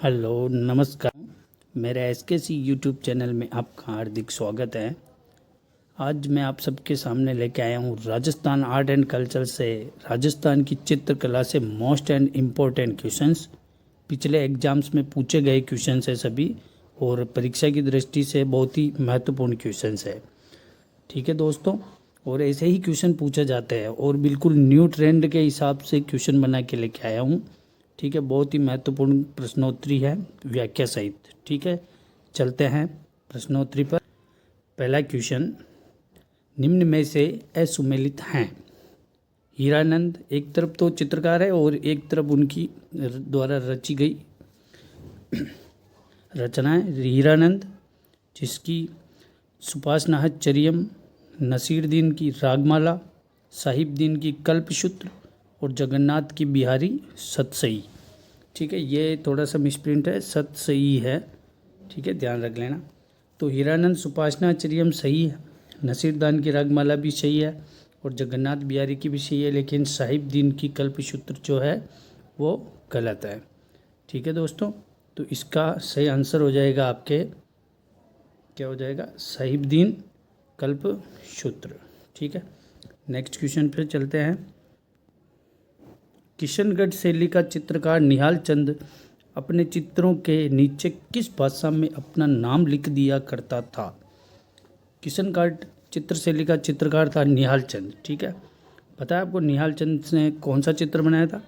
Hello नमस्कार। मेरे एसकेसी YouTube channel में आपका हार्दिक स्वागत है। आज मैं आप सबके सामने लेके आया हूँ राजस्थान आर्ट एंड कल्चर से राजस्थान की चित्रकला से मोस्ट एंड इम्पोर्टेंट क्वेश्चंस। पिछले एग्जाम्स में पूछे गए क्वेश्चंस है सभी, और परीक्षा की दृष्टि से बहुत ही महत्वपूर्ण क्वेश्चंस है। ठीक है दोस्तों, और ऐसे ही क्वेश्चन पूछे जाते हैं और बिल्कुल न्यू ट्रेंड के हिसाब से क्वेश्चन बना के लेके आया हूँ। ठीक है, बहुत ही महत्वपूर्ण प्रश्नोत्तरी है व्याख्या सहित। ठीक है, चलते हैं प्रश्नोत्तरी पर। पहला क्वेश्चन, निम्न में से असुमेलित हैं। हीरानंद एक तरफ तो चित्रकार है और एक तरफ उनकी द्वारा रची गई रचना है। हीरानंद जिसकी सुपासनाहचर्यम, नसीरुद्दीन की रागमाला, साहिबदीन की कल्पसूत्र और जगन्नाथ की बिहारी सतसई। ठीक है, ये थोड़ा सा मिसप्रिंट है, सतसई है। ठीक है, ध्यान रख लेना। तो हीरानंद सुपासनाचर्यम सही है, नसीरुद्दीन की रागमाला भी सही है और जगन्नाथ बिहारी की भी सही है, लेकिन साहिबदीन की कल्पसूत्र जो है वो गलत है। ठीक है दोस्तों, तो इसका सही आंसर हो जाएगा आपके, क्या हो जाएगा, साहिबदीन कल्पसूत्र। ठीक है, नेक्स्ट क्वेश्चन पे चलते हैं। किशनगढ़ शैली का चित्रकार निहाल चंद अपने चित्रों के नीचे किस भाषा में अपना नाम लिख दिया करता था? किशनगढ़ चित्र शैली का चित्रकार था निहाल चंद। ठीक है, पता है आपको निहाल चंद ने कौन सा चित्र बनाया था?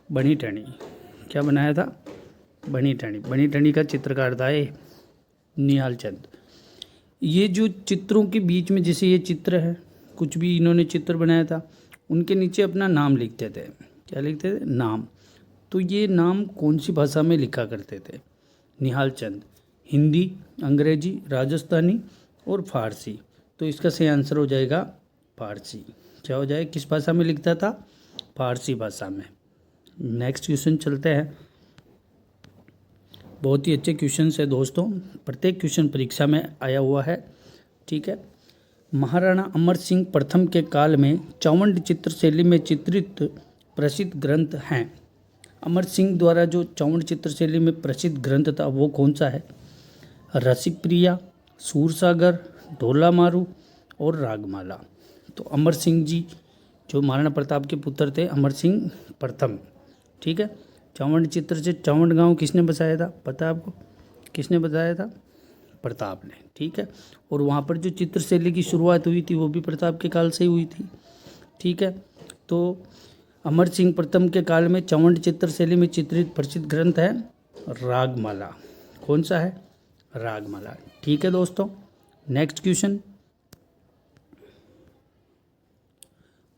बनी ठनी। क्या बनाया था? बनी ठनी। बनी ठनी का चित्रकार था ये निहाल चंद। ये जो चित्रों के बीच में, जैसे ये चित्र है, कुछ भी इन्होंने चित्र बनाया था, उनके नीचे अपना नाम लिखते थे। क्या लिखते थे? नाम। तो ये नाम कौन सी भाषा में लिखा करते थे निहाल चंद? हिंदी, अंग्रेजी, राजस्थानी और फारसी। तो इसका सही आंसर हो जाएगा फारसी। क्या हो जाएगा, किस भाषा में लिखता था? फारसी भाषा में। नेक्स्ट क्वेश्चन चलते हैं। बहुत ही अच्छे क्वेश्चन है दोस्तों, प्रत्येक क्वेश्चन परीक्षा में आया हुआ है। ठीक है, महाराणा अमर सिंह प्रथम के काल में चावंड चित्र शैली में चित्रित प्रसिद्ध ग्रंथ हैं। अमर सिंह द्वारा जो चावंड चित्र शैली में प्रसिद्ध ग्रंथ था वो कौन सा है? रसिकप्रिया, सूरसागर, ढोला मारू और रागमाला। तो अमर सिंह जी जो महाराणा प्रताप के पुत्र थे, अमर सिंह प्रथम। ठीक है, चावंड चित्र से चावंड गांव किसने बसाया था? पता है आपको? किसने बताया था? प्रताप ने। ठीक है, और वहाँ पर जो चित्र शैली की शुरुआत हुई थी वो भी प्रताप के काल से ही हुई थी। ठीक है, तो अमर सिंह प्रथम के काल में चावंड चित्र शैली में चित्रित प्रसिद्ध ग्रंथ है रागमाला। कौन सा है? रागमाला। ठीक है दोस्तों, नेक्स्ट क्वेश्चन।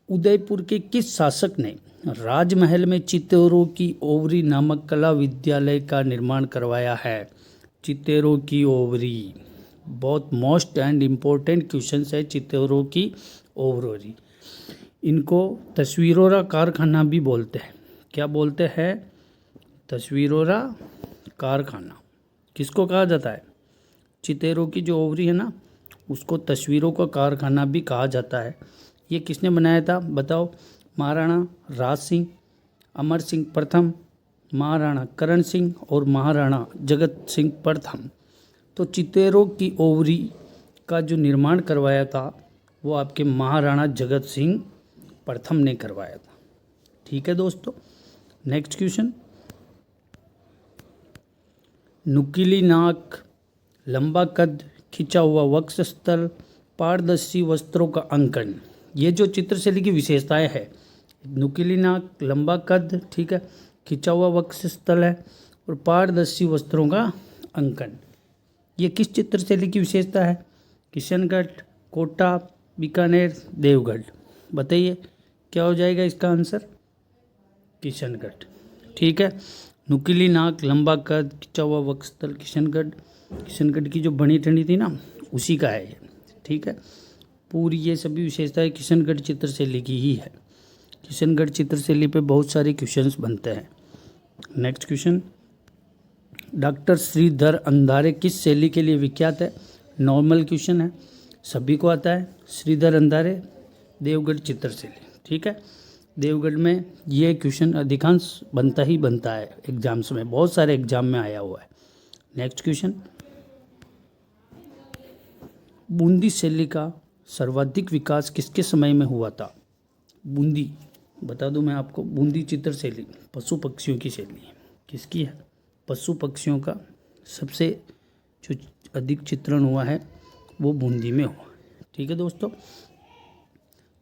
उदयपुर के किस शासक ने राजमहल में चित्तौरों की ओवरी नामक कला विद्यालय का निर्माण करवाया है? चित्तौरों की ओवरी बहुत मोस्ट एंड इम्पोर्टेंट क्वेश्चन है। चित्तौरों की ओवरी, इनको तस्वीरों कारखाना भी बोलते हैं। क्या बोलते हैं? तस्वीरों कारखाना। किसको कहा जाता है? चित्तौरों की जो ओवरी है ना, उसको तस्वीरों का कारखाना भी कहा जाता है। ये किसने बनाया था बताओ? महाराणा राज सिंह, अमर सिंह प्रथम, महाराणा करण सिंह और महाराणा जगत सिंह प्रथम। तो चित्तौरों की ओवरी का जो निर्माण करवाया था वो आपके महाराणा जगत सिंह प्रथम ने करवाया था। ठीक है दोस्तों, नेक्स्ट क्वेश्चन। नुकीली नाक, लंबा कद, खिंचा हुआ वक्षस्थल, पारदर्शी वस्त्रों का अंकन, ये जो चित्रशैली की विशेषताएं है, नुकीली नाक, लंबा कद, ठीक है, खिंचा हुआ वक्षस्थल है और पारदर्शी वस्त्रों का अंकन, ये किस चित्रशैली की विशेषता है? किशनगढ़, कोटा, बीकानेर, देवगढ़। बताइए क्या हो जाएगा इसका आंसर? किशनगढ़। ठीक है, नुकीली नाक, लंबा कद, खिंचा हुआ वक्षस्थल, किशनगढ़। किशनगढ़ की जो बनी ठंडी थी ना, उसी का है ये। ठीक है, पूरी ये सभी विशेषताएं किशनगढ़ चित्रशैली की ही है। किशनगढ़ चित्रशैली पे बहुत सारे क्वेश्चंस बनते हैं। नेक्स्ट क्वेश्चन, डॉक्टर श्रीधर अंधारे किस शैली के लिए विख्यात है? नॉर्मल क्वेश्चन है, सभी को आता है। श्रीधर अंधारे, देवगढ़ चित्रशैली। ठीक है, देवगढ़ में ये क्वेश्चन अधिकांश बनता ही बनता है एग्जाम्स में, बहुत सारे एग्जाम में आया हुआ है। नेक्स्ट क्वेश्चन, बूंदी शैली का सर्वाधिक विकास किसके समय में हुआ था? बूंदी, बता दूं मैं आपको, बूंदी चित्र शैली पशु पक्षियों की शैली है। किसकी है? पशु पक्षियों का सबसे जो अधिक चित्रण हुआ है वो बूंदी में हुआ। ठीक है दोस्तों,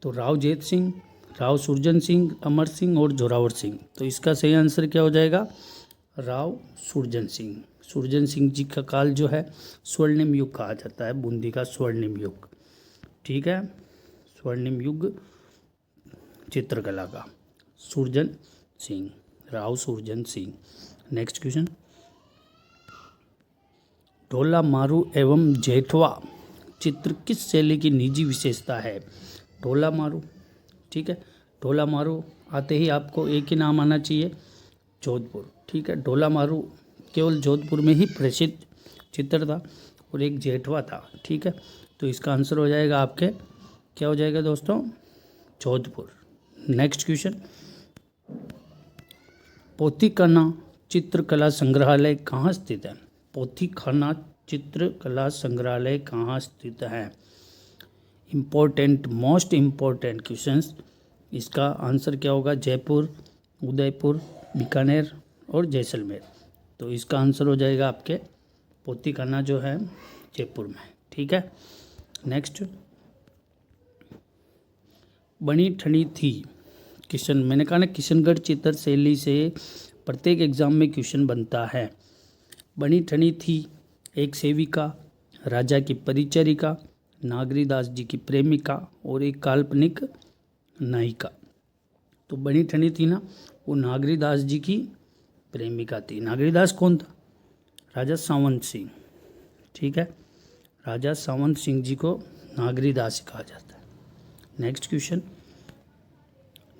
तो राव जैत सिंह, राव सुरजन सिंह, अमर सिंह और जोरावर सिंह। तो इसका सही आंसर क्या हो जाएगा? राव सुरजन सिंह। सुरजन सिंह जी का काल जो है स्वर्णिम युग कहा जाता है, बूंदी का स्वर्णिम युग। ठीक है, स्वर्णिम युग चित्रकला का सुरजन सिंह, राव सुरजन सिंह। नेक्स्ट क्वेश्चन, ढोला मारू एवं जेठवा चित्र किस शैली की निजी विशेषता है? ढोला मारू, ठीक है, ढोला मारू आते ही आपको एक ही नाम आना चाहिए, जोधपुर। ठीक है, ढोला मारू केवल जोधपुर में ही प्रसिद्ध चित्र था और एक जेठवा था। ठीक है, तो इसका आंसर हो जाएगा आपके, क्या हो जाएगा दोस्तों? जोधपुर। नेक्स्ट क्वेश्चन, पोथीखाना चित्रकला संग्रहालय कहाँ स्थित है? पोथीखाना चित्रकला संग्रहालय कहाँ स्थित है? Important, most important questions. इसका आंसर क्या होगा? जयपुर, उदयपुर, बीकानेर और जैसलमेर। तो इसका आंसर हो जाएगा आपके पोथीखाना जो है जयपुर में। ठीक है, नेक्स्ट, बनी ठनी थी किशन, मैंने कहा ना किशनगढ़ चित्र शैली से प्रत्येक एग्जाम में क्वेश्चन बनता है। बनी ठनी थी एक सेविका, राजा की परिचारिका, नागरीदास जी की प्रेमिका और एक काल्पनिक नायिका। तो बनी ठनी थी ना, वो नागरीदास जी की प्रेमिका थी। नागरीदास कौन था? राजा सावंत सिंह। ठीक है, राजा सावंत सिंह जी को नागरीदास कहा जाता है। नेक्स्ट क्वेश्चन,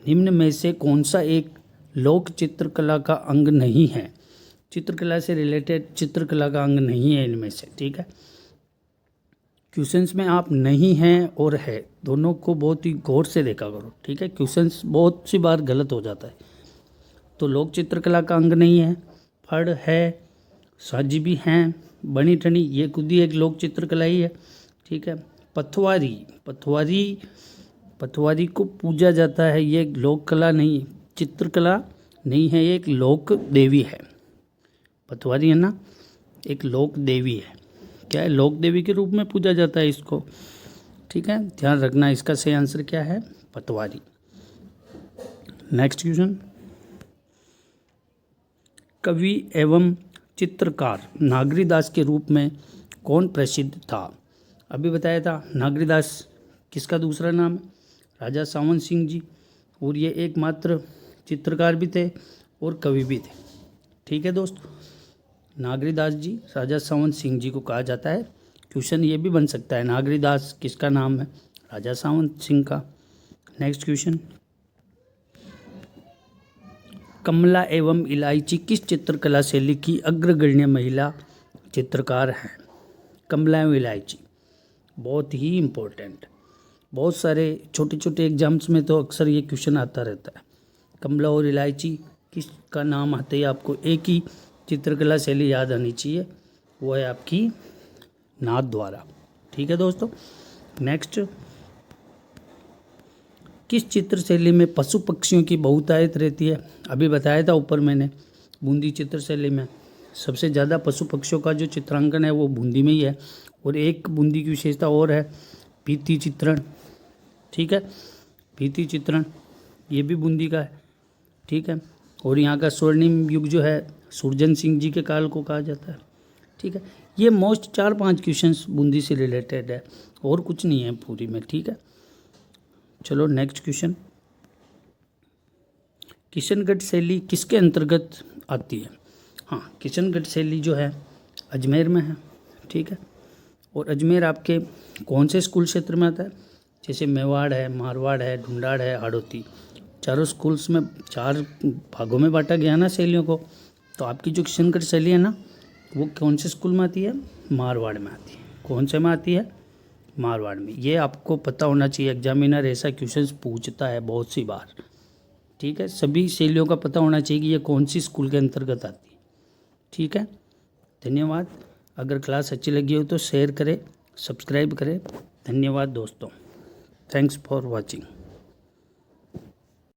निम्न में से कौन सा एक लोक चित्रकला का अंग नहीं है? चित्रकला से रिलेटेड चित्रकला का अंग नहीं है इनमें से। ठीक है, क्वेश्चंस में आप नहीं हैं और है दोनों को बहुत ही गौर से देखा करो। ठीक है, क्वेश्चंस बहुत सी बार गलत हो जाता है। तो लोक चित्रकला का अंग नहीं है, फड़ है, साजी भी हैं, बनी ठनी ये खुद ही एक लोक चित्रकला ही है। ठीक है, पथवारी, पथवारी को पूजा जाता है, ये एक लोक कला नहीं, चित्रकला नहीं है, ये एक लोक देवी है। पथवारी है ना, एक लोक देवी है। क्या है? लोक देवी के रूप में पूजा जाता है इसको। ठीक है, ध्यान रखना, इसका सही आंसर क्या है? पटवारी। नेक्स्ट क्वेश्चन, कवि एवं चित्रकार नागरीदास के रूप में कौन प्रसिद्ध था? अभी बताया था नागरीदास किसका दूसरा नाम है? राजा सावंत सिंह जी, और ये एकमात्र चित्रकार भी थे और कवि भी थे। ठीक है दोस्त, नागरीदास जी राजा सावंत सिंह जी को कहा जाता है। क्वेश्चन ये भी बन सकता है, नागरीदास किसका नाम है? राजा सावंत सिंह का। नेक्स्ट क्वेश्चन, कमला एवं इलायची किस चित्रकला शैली की अग्रगण्य महिला चित्रकार हैं? कमला एवं इलायची बहुत ही इम्पोर्टेंट, बहुत सारे छोटे छोटे एग्जाम्स में तो अक्सर ये क्वेश्चन आता रहता है। कमला और इलायची किसका नाम आते ही आपको एक ही चित्रकला शैली याद आनी चाहिए, वो है आपकी नाथ द्वारा। ठीक है दोस्तों, नेक्स्ट, किस चित्र शैली में पशु पक्षियों की बहुतायत रहती है? अभी बताया था ऊपर मैंने, बूंदी चित्र शैली में सबसे ज़्यादा पशु पक्षियों का जो चित्रांकन है वो बूंदी में ही है। और एक बूंदी की विशेषता और है, भित्ति चित्रण। ठीक है, भित्ति चित्रण ये भी बूंदी का है। ठीक है, और यहाँ का स्वर्णिम युग जो है सुरजन सिंह जी के काल को कहा जाता है। ठीक है, ये मोस्ट 4-5 क्वेश्चंस बूंदी से रिलेटेड है और कुछ नहीं है पूरी में। ठीक है, चलो नेक्स्ट क्वेश्चन, किशनगढ़ शैली किसके अंतर्गत आती है? हाँ, किशनगढ़ शैली जो है अजमेर में है। ठीक है, और अजमेर आपके कौन से स्कूल क्षेत्र में आता है? जैसे मेवाड़ है, मारवाड़ है, ढूंढाड़ है, हाड़ौती, चारों स्कूल्स में 4 भागों में बांटा गया ना शैलियों को। तो आपकी जो किशनगढ़ शैली है ना, वो कौन से स्कूल में आती है? मारवाड़ में आती है। कौन से में आती है? मारवाड़ में। ये आपको पता होना चाहिए, एग्जामिनर ऐसा क्वेश्चन पूछता है बहुत सी बार। ठीक है, सभी शैलियों का पता होना चाहिए कि ये कौन सी स्कूल के अंतर्गत आती है। ठीक है, धन्यवाद। अगर क्लास अच्छी लगी हो तो शेयर करें, सब्सक्राइब करें। धन्यवाद दोस्तों, थैंक्स फॉर वॉचिंग।